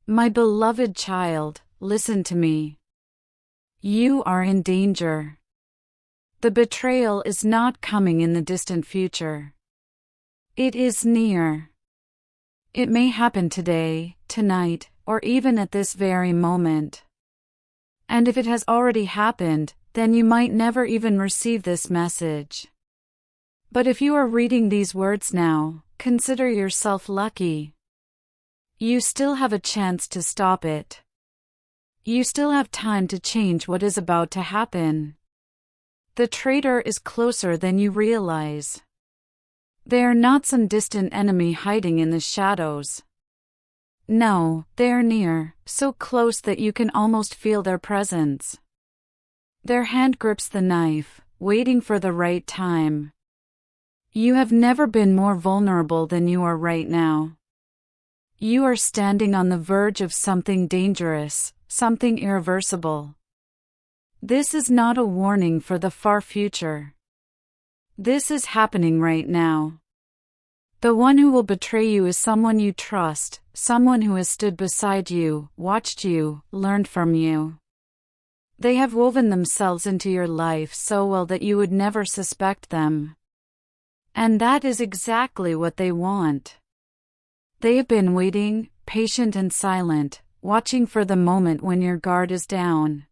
My beloved child, listen to me. You are in danger. The betrayal is not coming in the distant future. It is near. It may happen today, tonight, or even at this very moment. And if it has already happened, then you might never even receive this message. But if you are reading these words now, consider yourself lucky. You still have a chance to stop it. You still have time to change what is about to happen. The traitor is closer than you realize. They are not some distant enemy hiding in the shadows. No, they are near, so close that you can almost feel their presence. Their hand grips the knife, waiting for the right time. You have never been more vulnerable than you are right now. You are standing on the verge of something dangerous, something irreversible. This is not a warning for the far future. This is happening right now. The one who will betray you is someone you trust, someone who has stood beside you, watched you, learned from you. They have woven themselves into your life so well that you would never suspect them. And that is exactly what they want. They have been waiting, patient and silent, watching for the moment when your guard is down.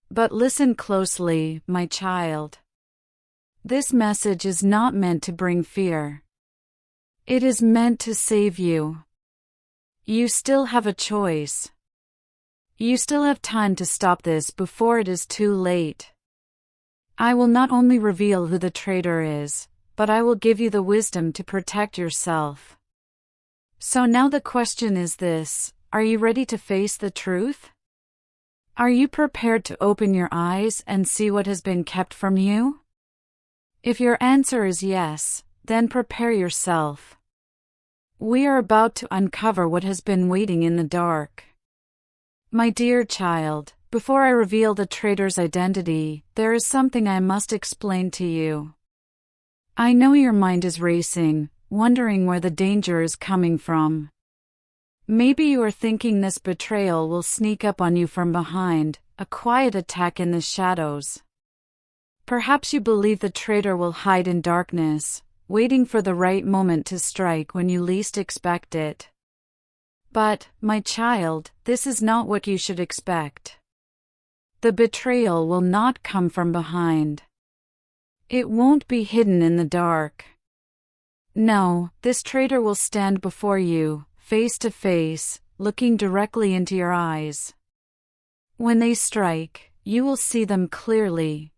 But listen closely, my child. This message is not meant to bring fear. It is meant to save you. You still have a choice. You still have time to stop this before it is too late. I will not only reveal who the traitor is, but I will give you the wisdom to protect yourself. So now the question is this: are you ready to face the truth? Are you prepared to open your eyes and see what has been kept from you? If your answer is yes, then prepare yourself. We are about to uncover what has been waiting in the dark. My dear child, before I reveal the traitor's identity, there is something I must explain to you. I know your mind is racing, wondering where the danger is coming from. Maybe you are thinking this betrayal will sneak up on you from behind, a quiet attack in the shadows. Perhaps you believe the traitor will hide in darkness, waiting for the right moment to strike when you least expect it. But, my child, this is not what you should expect. The betrayal will not come from behind. It won't be hidden in the dark. No, this traitor will stand before you, face to face, looking directly into your eyes. When they strike, you will see them clearly.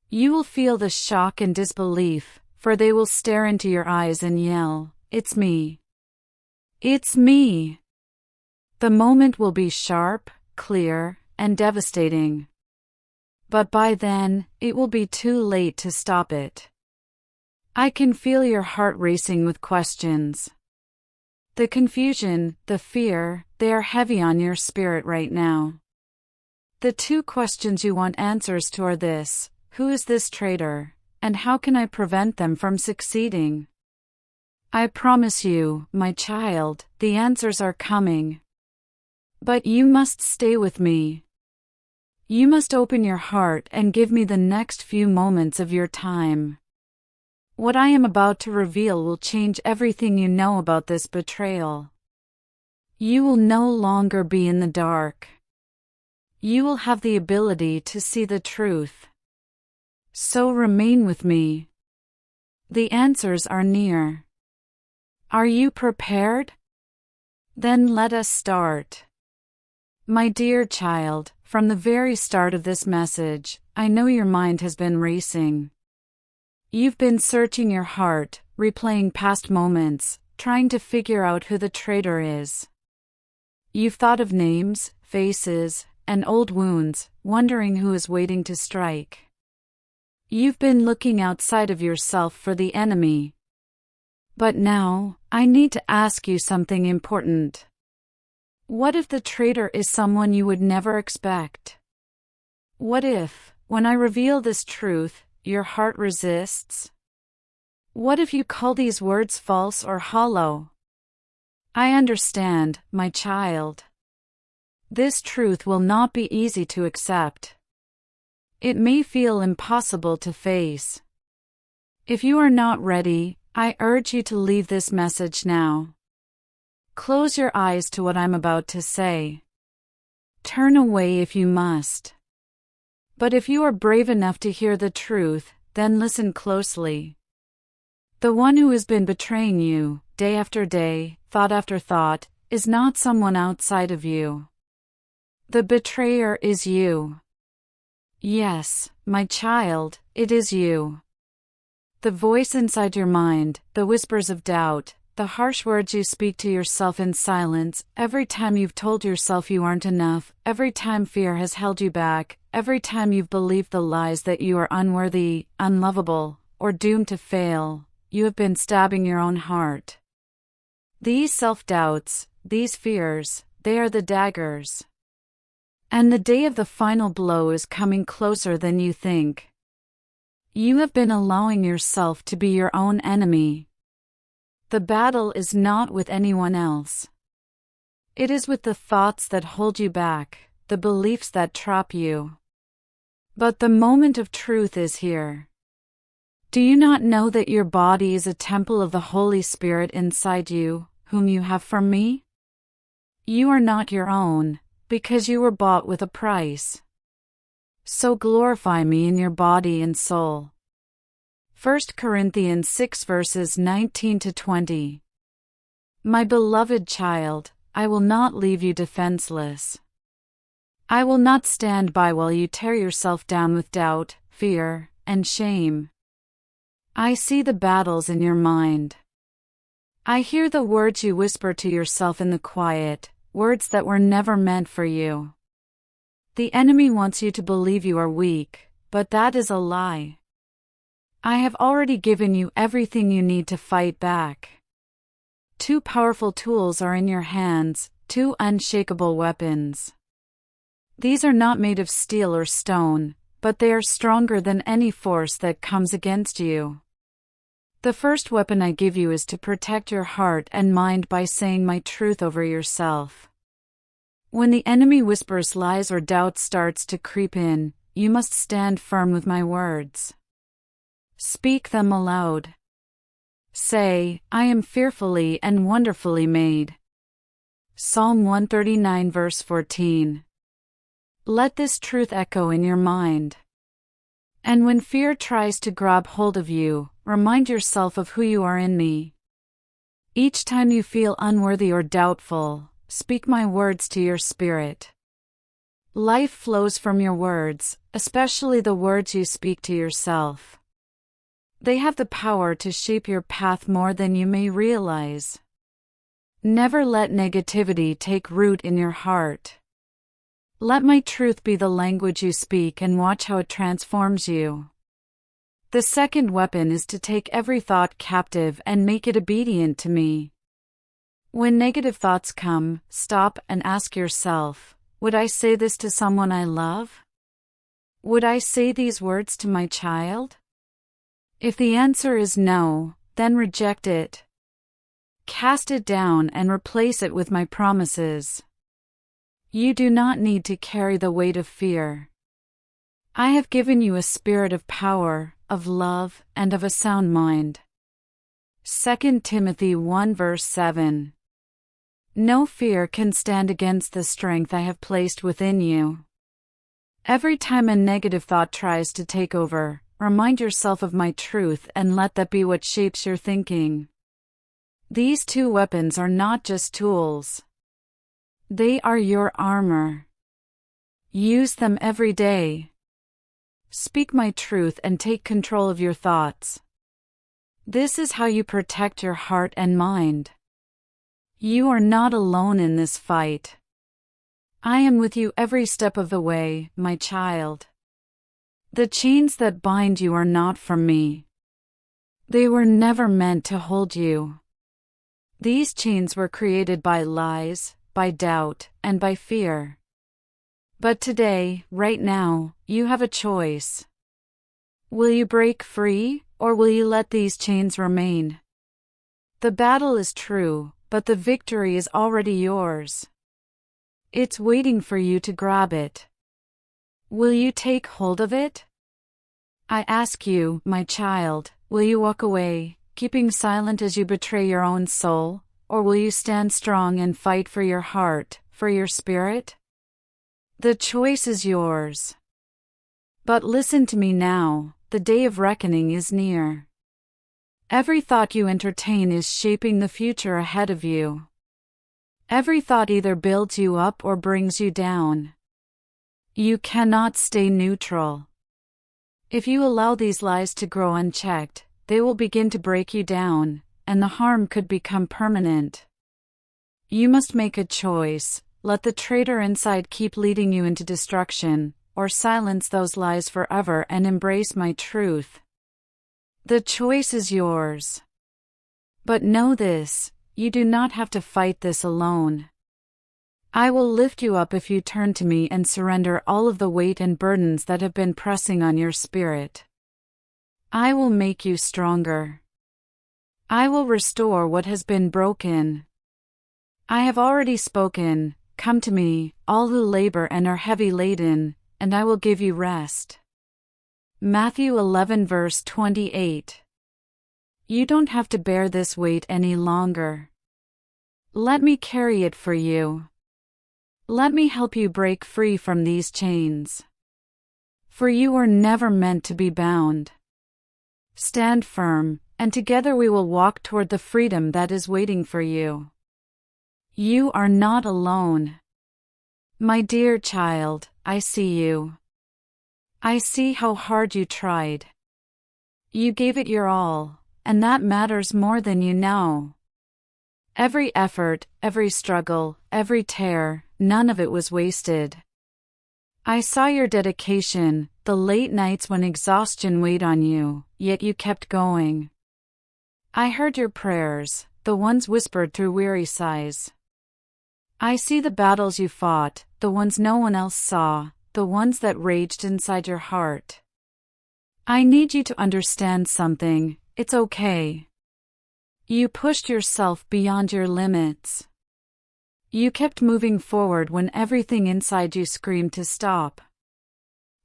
You will feel the shock and disbelief, for they will stare into your eyes and yell, "It's me! It's me!" The moment will be sharp, clear, and devastating. But by then, it will be too late to stop it. I can feel your heart racing with questions. The confusion, the fear, they are heavy on your spirit right now. The two questions you want answers to are this: who is this traitor, and how can I prevent them from succeeding? I promise you, my child, the answers are coming. But you must stay with me. You must open your heart and give me the next few moments of your time. What I am about to reveal will change everything you know about this betrayal. You will no longer be in the dark. You will have the ability to see the truth. So remain with me. The answers are near. Are you prepared? Then let us start. My dear child, from the very start of this message, I know your mind has been racing. You've been searching your heart, replaying past moments, trying to figure out who the traitor is. You've thought of names, faces, and old wounds, wondering who is waiting to strike. You've been looking outside of yourself for the enemy. But now, I need to ask you something important. What if the traitor is someone you would never expect? What if, when I reveal this truth, your heart resists? What if you call these words false or hollow? I understand, my child. This truth will not be easy to accept. It may feel impossible to face. If you are not ready, I urge you to leave this message now. Close your eyes to what I'm about to say. Turn away if you must. But if you are brave enough to hear the truth, then listen closely. The one who has been betraying you, day after day, thought after thought, is not someone outside of you. The betrayer is you. Yes, my child, it is you. The voice inside your mind, the whispers of doubt, the harsh words you speak to yourself in silence, every time you've told yourself you aren't enough, every time fear has held you back, every time you've believed the lies that you are unworthy, unlovable, or doomed to fail, you have been stabbing your own heart. These self-doubts, these fears, they are the daggers. And the day of the final blow is coming closer than you think. You have been allowing yourself to be your own enemy. The battle is not with anyone else. It is with the thoughts that hold you back, the beliefs that trap you. But the moment of truth is here. Do you not know that your body is a temple of the Holy Spirit inside you, whom you have from me? You are not your own, because you were bought with a price. So glorify me in your body and soul. 1 Corinthians 6 verses 19 to 20. My beloved child, I will not leave you defenseless. I will not stand by while you tear yourself down with doubt, fear, and shame. I see the battles in your mind. I hear the words you whisper to yourself in the quiet, words that were never meant for you. The enemy wants you to believe you are weak, but that is a lie. I have already given you everything you need to fight back. Two powerful tools are in your hands, two unshakable weapons. These are not made of steel or stone, but they are stronger than any force that comes against you. The first weapon I give you is to protect your heart and mind by saying my truth over yourself. When the enemy whispers lies or doubt starts to creep in, you must stand firm with my words. Speak them aloud. Say, I am fearfully and wonderfully made. Psalm 139 verse 14. Let this truth echo in your mind. And when fear tries to grab hold of you, remind yourself of who you are in me. Each time you feel unworthy or doubtful, speak my words to your spirit. Life flows from your words, especially the words you speak to yourself. They have the power to shape your path more than you may realize. Never let negativity take root in your heart. Let my truth be the language you speak and watch how it transforms you. The second weapon is to take every thought captive and make it obedient to me. When negative thoughts come, stop and ask yourself, would I say this to someone I love? Would I say these words to my child? If the answer is no, then reject it. Cast it down and replace it with my promises. You do not need to carry the weight of fear. I have given you a spirit of power, of love, and of a sound mind. 2 Timothy 1 verse 7. No fear can stand against the strength I have placed within you. Every time a negative thought tries to take over, remind yourself of my truth and let that be what shapes your thinking. These two weapons are not just tools. They are your armor. Use them every day. Speak my truth and take control of your thoughts. This is how you protect your heart and mind. You are not alone in this fight. I am with you every step of the way, my child. The chains that bind you are not from me. They were never meant to hold you. These chains were created by lies, by doubt, and by fear. But today, right now, you have a choice. Will you break free, or will you let these chains remain? The battle is true, but the victory is already yours. It's waiting for you to grab it. Will you take hold of it? I ask you, my child, will you walk away, keeping silent as you betray your own soul, or will you stand strong and fight for your heart, for your spirit? The choice is yours. But listen to me now, the day of reckoning is near. Every thought you entertain is shaping the future ahead of you. Every thought either builds you up or brings you down. You cannot stay neutral. If you allow these lies to grow unchecked, they will begin to break you down, and the harm could become permanent. You must make a choice: let the traitor inside keep leading you into destruction, or silence those lies forever and embrace my truth. The choice is yours. But know this, you do not have to fight this alone. I will lift you up if you turn to me and surrender all of the weight and burdens that have been pressing on your spirit. I will make you stronger. I will restore what has been broken. I have already spoken. Come to me, all who labor and are heavy laden, and I will give you rest. Matthew 11 verse 28. You don't have to bear this weight any longer. Let me carry it for you. Let me help you break free from these chains. For you were never meant to be bound. Stand firm, and together we will walk toward the freedom that is waiting for you. You are not alone. My dear child, I see you. I see how hard you tried. You gave it your all, and that matters more than you know. Every effort, every struggle, every tear, none of it was wasted. I saw your dedication, the late nights when exhaustion weighed on you, yet you kept going. I heard your prayers, the ones whispered through weary sighs. I see the battles you fought, the ones no one else saw, the ones that raged inside your heart. I need you to understand something: it's okay. You pushed yourself beyond your limits. You kept moving forward when everything inside you screamed to stop.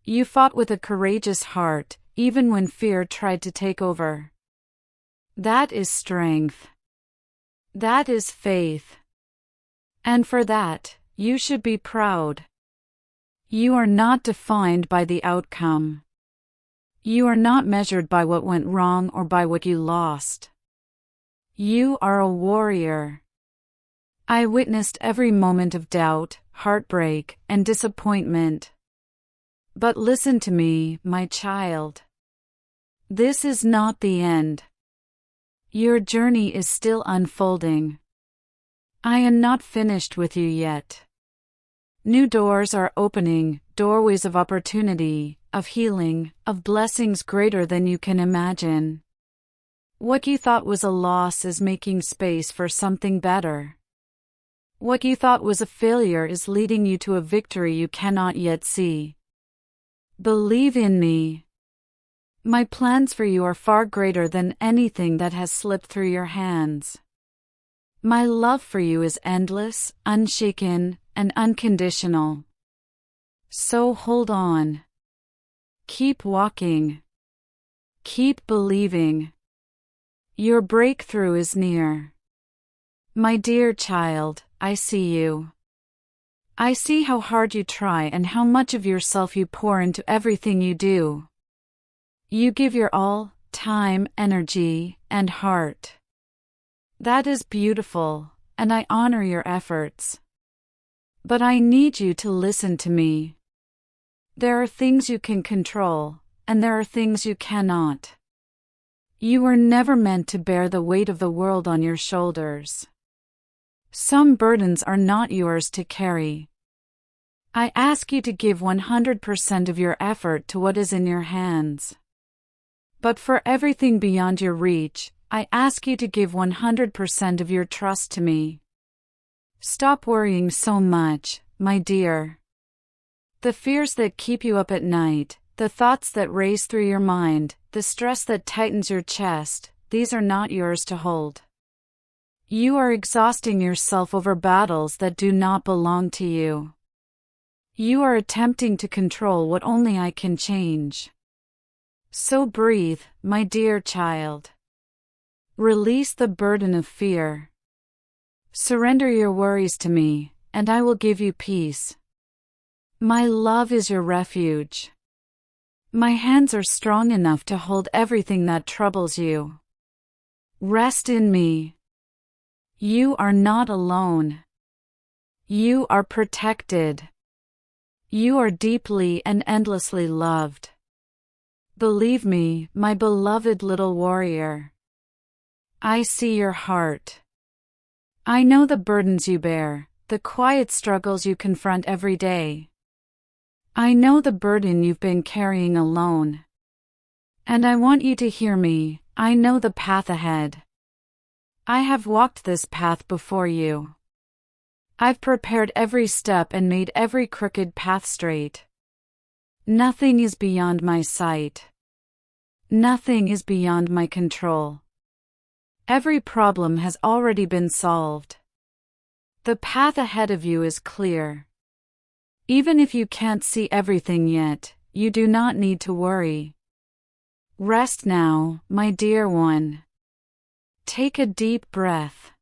You fought with a courageous heart, even when fear tried to take over. That is strength. That is faith. And for that, you should be proud. You are not defined by the outcome. You are not measured by what went wrong or by what you lost. You are a warrior. I witnessed every moment of doubt, heartbreak, and disappointment. But listen to me, my child. This is not the end. Your journey is still unfolding. I am not finished with you yet. New doors are opening, doorways of opportunity, of healing, of blessings greater than you can imagine. What you thought was a loss is making space for something better. What you thought was a failure is leading you to a victory you cannot yet see. Believe in me. My plans for you are far greater than anything that has slipped through your hands. My love for you is endless, unshaken, and unconditional. So hold on. Keep walking. Keep believing. Your breakthrough is near. My dear child, I see you. I see how hard you try and how much of yourself you pour into everything you do. You give your all, time, energy, and heart. That is beautiful, and I honor your efforts. But I need you to listen to me. There are things you can control, and there are things you cannot. You were never meant to bear the weight of the world on your shoulders. Some burdens are not yours to carry. I ask you to give 100% of your effort to what is in your hands. But for everything beyond your reach, I ask you to give 100% of your trust to me. Stop worrying so much, my dear. The fears that keep you up at night, the thoughts that race through your mind, the stress that tightens your chest, these are not yours to hold. You are exhausting yourself over battles that do not belong to you. You are attempting to control what only I can change. So breathe, my dear child. Release the burden of fear. Surrender your worries to me, and I will give you peace. My love is your refuge. My hands are strong enough to hold everything that troubles you. Rest in me. You are not alone. You are protected. You are deeply and endlessly loved. Believe me, my beloved little warrior. I see your heart. I know the burdens you bear, the quiet struggles you confront every day. I know the burden you've been carrying alone. And I want you to hear me, I know the path ahead. I have walked this path before you. I've prepared every step and made every crooked path straight. Nothing is beyond my sight. Nothing is beyond my control. Every problem has already been solved. The path ahead of you is clear. Even if you can't see everything yet, you do not need to worry. Rest now, my dear one. Take a deep breath.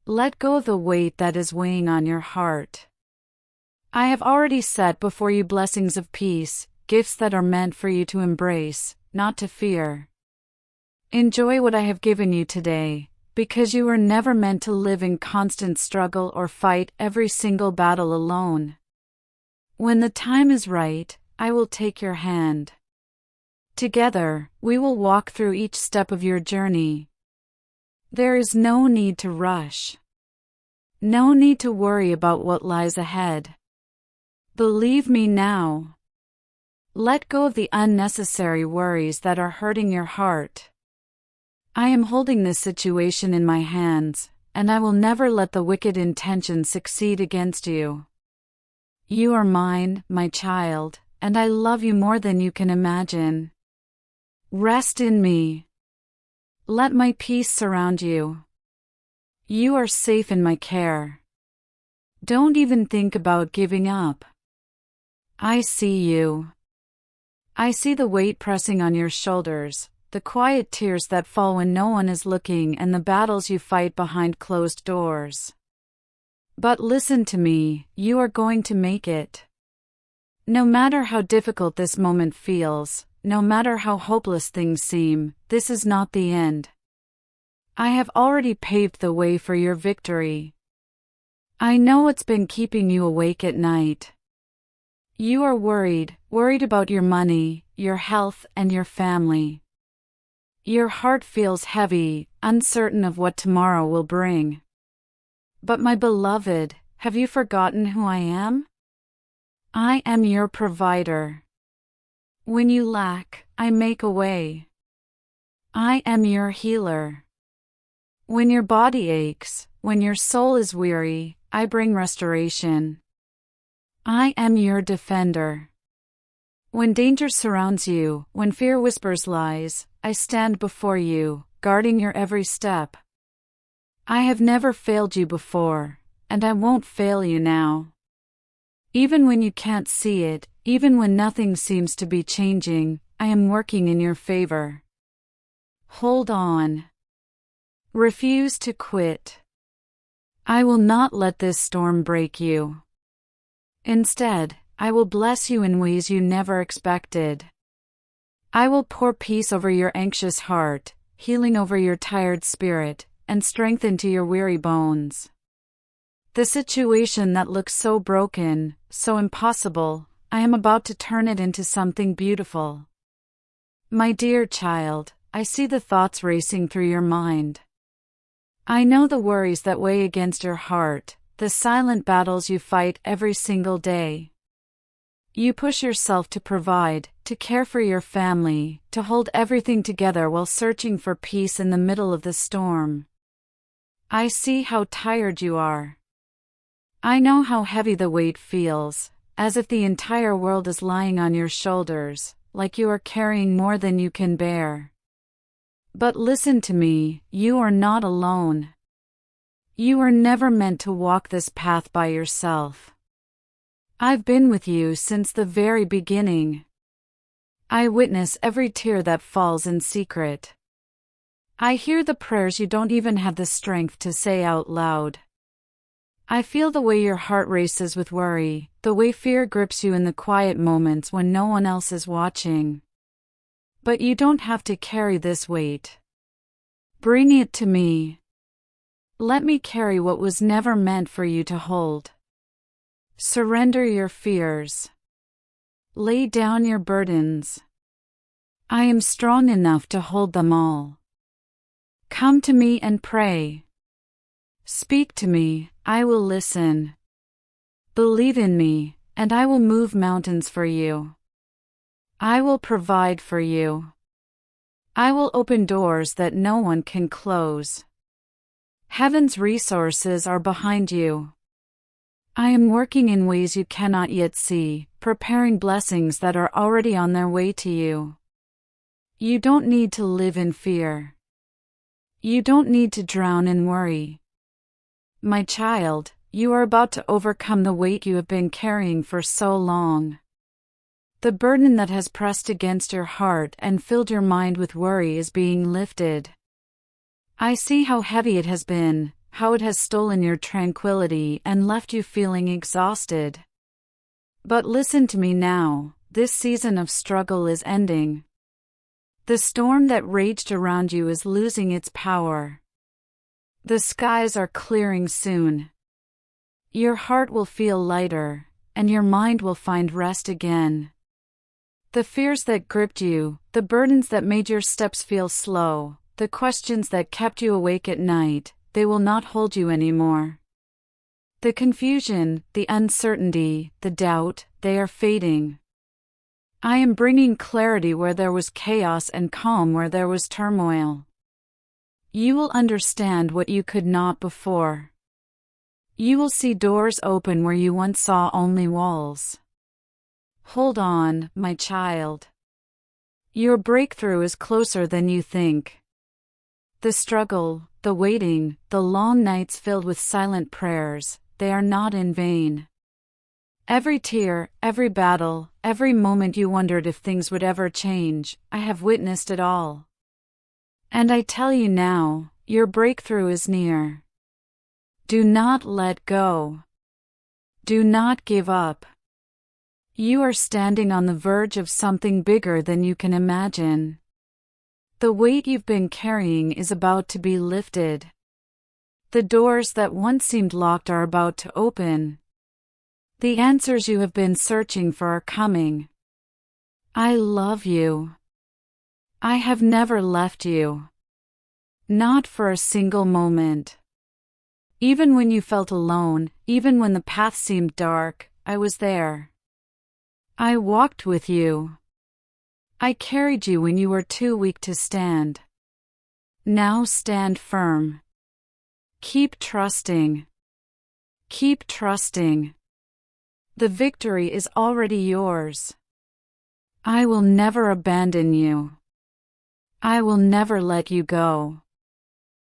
Let go of the weight that is weighing on your heart. I have already set before you blessings of peace, gifts that are meant for you to embrace, not to fear. Enjoy what I have given you today, because you were never meant to live in constant struggle or fight every single battle alone. When the time is right, I will take your hand. Together, we will walk through each step of your journey. There is no need to rush. No need to worry about what lies ahead. Believe me now. Let go of the unnecessary worries that are hurting your heart. I am holding this situation in my hands, and I will never let the wicked intentions succeed against you. You are mine, my child, and I love you more than you can imagine. Rest in me. Let my peace surround you. You are safe in my care. Don't even think about giving up. I see you. I see the weight pressing on your shoulders, the quiet tears that fall when no one is looking, and the battles you fight behind closed doors. But listen to me, you are going to make it. No matter how difficult this moment feels, no matter how hopeless things seem, this is not the end. I have already paved the way for your victory. I know what's been keeping you awake at night. You are worried about your money, your health, and your family. Your heart feels heavy, uncertain of what tomorrow will bring. But my beloved, have you forgotten who I am? I am your provider. When you lack, I make a way. I am your healer. When your body aches, when your soul is weary, I bring restoration. I am your defender. When danger surrounds you, when fear whispers lies, I stand before you, guarding your every step. I have never failed you before, and I won't fail you now. Even when you can't see it, even when nothing seems to be changing, I am working in your favor. Hold on. Refuse to quit. I will not let this storm break you. Instead, I will bless you in ways you never expected. I will pour peace over your anxious heart, healing over your tired spirit, and strength into your weary bones. The situation that looks so broken, so impossible, I am about to turn it into something beautiful. My dear child, I see the thoughts racing through your mind. I know the worries that weigh against your heart, the silent battles you fight every single day. You push yourself to provide, to care for your family, to hold everything together while searching for peace in the middle of the storm. I see how tired you are. I know how heavy the weight feels, as if the entire world is lying on your shoulders, like you are carrying more than you can bear. But listen to me, you are not alone. You are never meant to walk this path by yourself. I've been with you since the very beginning. I witness every tear that falls in secret. I hear the prayers you don't even have the strength to say out loud. I feel the way your heart races with worry, the way fear grips you in the quiet moments when no one else is watching. But you don't have to carry this weight. Bring it to me. Let me carry what was never meant for you to hold. Surrender your fears. Lay down your burdens. I am strong enough to hold them all. Come to me and pray. Speak to me, I will listen. Believe in me, and I will move mountains for you. I will provide for you. I will open doors that no one can close. Heaven's resources are behind you. I am working in ways you cannot yet see, preparing blessings that are already on their way to you. You don't need to live in fear. You don't need to drown in worry. My child, you are about to overcome the weight you have been carrying for so long. The burden that has pressed against your heart and filled your mind with worry is being lifted. I see how heavy it has been, how it has stolen your tranquility and left you feeling exhausted. But listen to me now, this season of struggle is ending. The storm that raged around you is losing its power. The skies are clearing soon. Your heart will feel lighter, and your mind will find rest again. The fears that gripped you, the burdens that made your steps feel slow, the questions that kept you awake at night, they will not hold you anymore. The confusion, the uncertainty, the doubt, they are fading. I am bringing clarity where there was chaos and calm where there was turmoil. You will understand what you could not before. You will see doors open where you once saw only walls. Hold on, my child. Your breakthrough is closer than you think. The struggle, the waiting, the long nights filled with silent prayers, they are not in vain. Every tear, every battle, every moment you wondered if things would ever change, I have witnessed it all. And I tell you now, your breakthrough is near. Do not let go. Do not give up. You are standing on the verge of something bigger than you can imagine. The weight you've been carrying is about to be lifted. The doors that once seemed locked are about to open. The answers you have been searching for are coming. I love you. I have never left you. Not for a single moment. Even when you felt alone, even when the path seemed dark, I was there. I walked with you. I carried you when you were too weak to stand. Now stand firm. Keep trusting. Keep trusting. The victory is already yours. I will never abandon you. I will never let you go.